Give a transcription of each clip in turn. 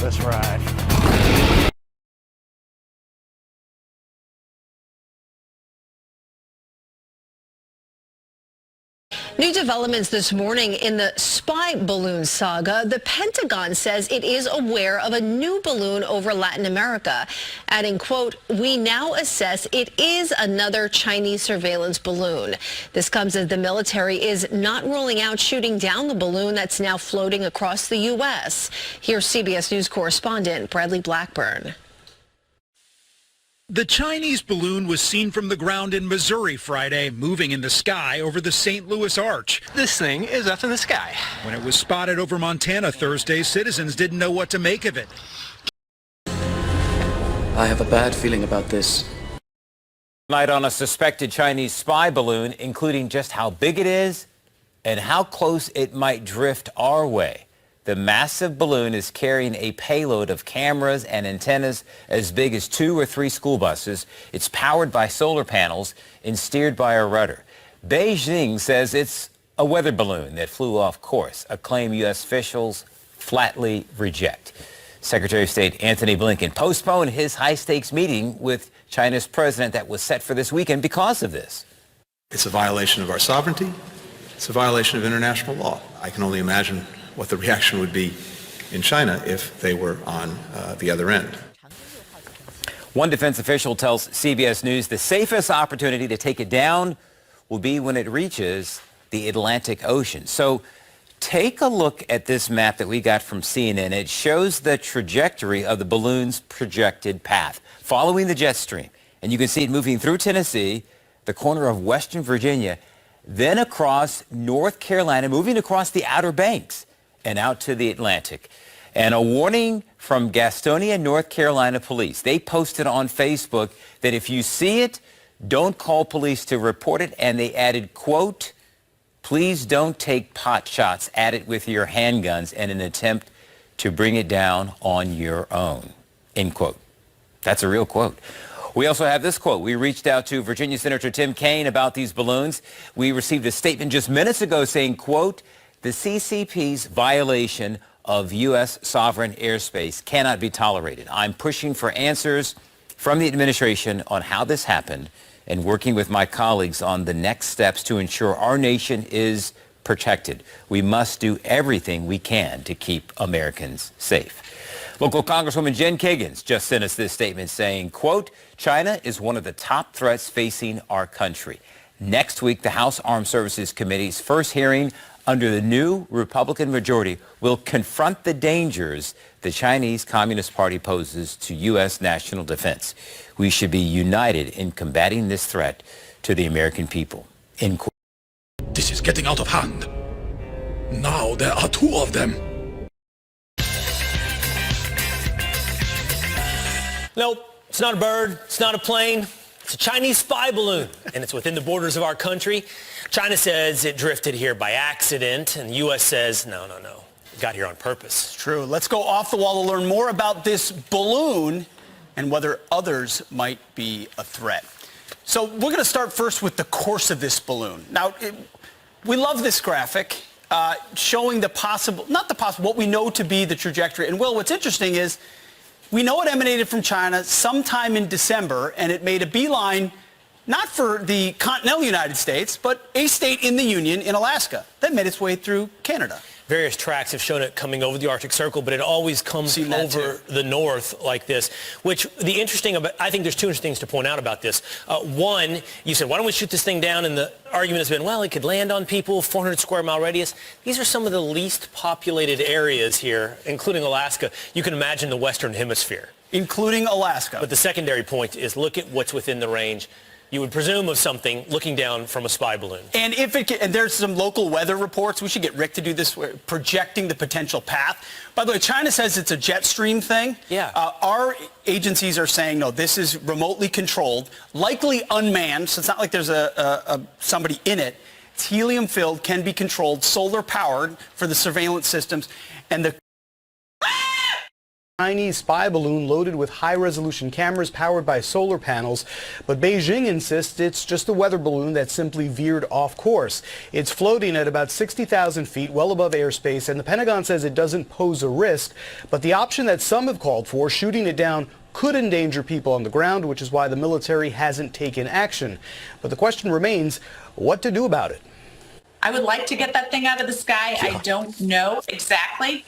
Let's ride. New developments this morning in the spy balloon saga. The Pentagon says it is aware of a new balloon over Latin America, adding, quote, "We now assess it is another Chinese surveillance balloon." This comes as the military is not ruling out shooting down the balloon that's now floating across the U.S. Here's CBS News correspondent Bradley Blackburn. The Chinese balloon was seen from the ground in Missouri Friday, moving in the sky over the St. Louis Arch. This thing is up in the sky. When it was spotted over Montana Thursday, citizens didn't know what to make of it. I have a bad feeling about this. Tonight on a suspected Chinese spy balloon, including just how big it is and how close it might drift our way. The massive balloon is carrying a payload of cameras and antennas as big as 2 or 3 school buses. It's powered by solar panels and steered by a rudder. Beijing says it's a weather balloon that flew off course, a claim U.S. officials flatly reject. Secretary of State Antony Blinken postponed his high-stakes meeting with China's president that was set for this weekend because of this. It's a violation of our sovereignty. It's a violation of international law. I can only imagine what the reaction would be in China if they were on the other end. One defense official tells CBS News the safest opportunity to take it down will be when it reaches the Atlantic Ocean. So take a look at this map that we got from CNN. It shows the trajectory of the balloon's projected path, following the jet stream. And you can see it moving through Tennessee, the corner of Western Virginia, then across North Carolina, moving across the Outer Banks and out to the Atlantic. And a warning from Gastonia, North Carolina police. They posted on Facebook that if you see it, don't call police to report it. And they added, quote, "Please don't take pot shots at it with your handguns in an attempt to bring it down on your own," end quote. That's a real quote. We also have this quote. We reached out to Virginia Senator Tim Kaine about these balloons. We received a statement just minutes ago saying, quote, "The CCP's violation of U.S. sovereign airspace cannot be tolerated. I'm pushing for answers from the administration on how this happened and working with my colleagues on the next steps to ensure our nation is protected. We must do everything we can to keep Americans safe." Local Congresswoman Jen Kiggins just sent us this statement saying, quote, "China is one of the top threats facing our country. Next week, the House Armed Services Committee's first hearing under the new Republican majority will confront the dangers the Chinese Communist Party poses to U.S. national defense. We should be united in combating this threat to the American people." End quote. This is getting out of hand. Now there are 2 of them. Nope, it's not a bird, it's not a plane, it's a Chinese spy balloon, and it's within the borders of our country. China says it drifted here by accident, and the U.S. says, no, it got here on purpose. It's true. Let's go off the wall to learn more about this balloon and whether others might be a threat. So we're going to start first with the course of this balloon. Now, we love this graphic showing what we know to be the trajectory. And Will, what's interesting is we know it emanated from China sometime in December, and it made a beeline not for the continental United States, but a state in the Union in Alaska that made its way through Canada. Various tracks have shown it coming over the Arctic Circle, but it always comes over the north like this, which I think there's 2 interesting things to point out about this. One, you said, why don't we shoot this thing down? And the argument has been, well, it could land on people, 400 square mile radius. These are some of the least populated areas here, including Alaska. You can imagine the Western Hemisphere. Including Alaska. But the secondary point is look at what's within the range. You would presume of something looking down from a spy balloon. And and there's some local weather reports. We should get Rick to do this, projecting the potential path. By the way, China says it's a jet stream thing. Yeah. Our agencies are saying, no, this is remotely controlled, likely unmanned, so it's not like there's somebody in it. It's helium-filled, can be controlled, solar-powered for the surveillance systems. And the Chinese spy balloon loaded with high-resolution cameras powered by solar panels, but Beijing insists it's just a weather balloon that simply veered off course. It's floating at about 60,000 feet, well above airspace, and the Pentagon says it doesn't pose a risk, but the option that some have called for, shooting it down, could endanger people on the ground, which is why the military hasn't taken action. But the question remains, what to do about it? I would like to get that thing out of the sky. I don't know exactly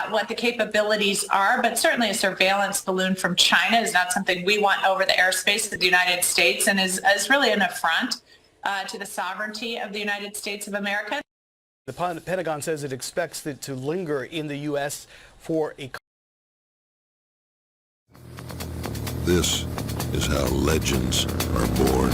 what the capabilities are, but certainly a surveillance balloon from China is not something we want over the airspace of the United States, and is really an affront to the sovereignty of the United States of America. The Pentagon says it expects it to linger in the U.S. for a... This is how legends are born.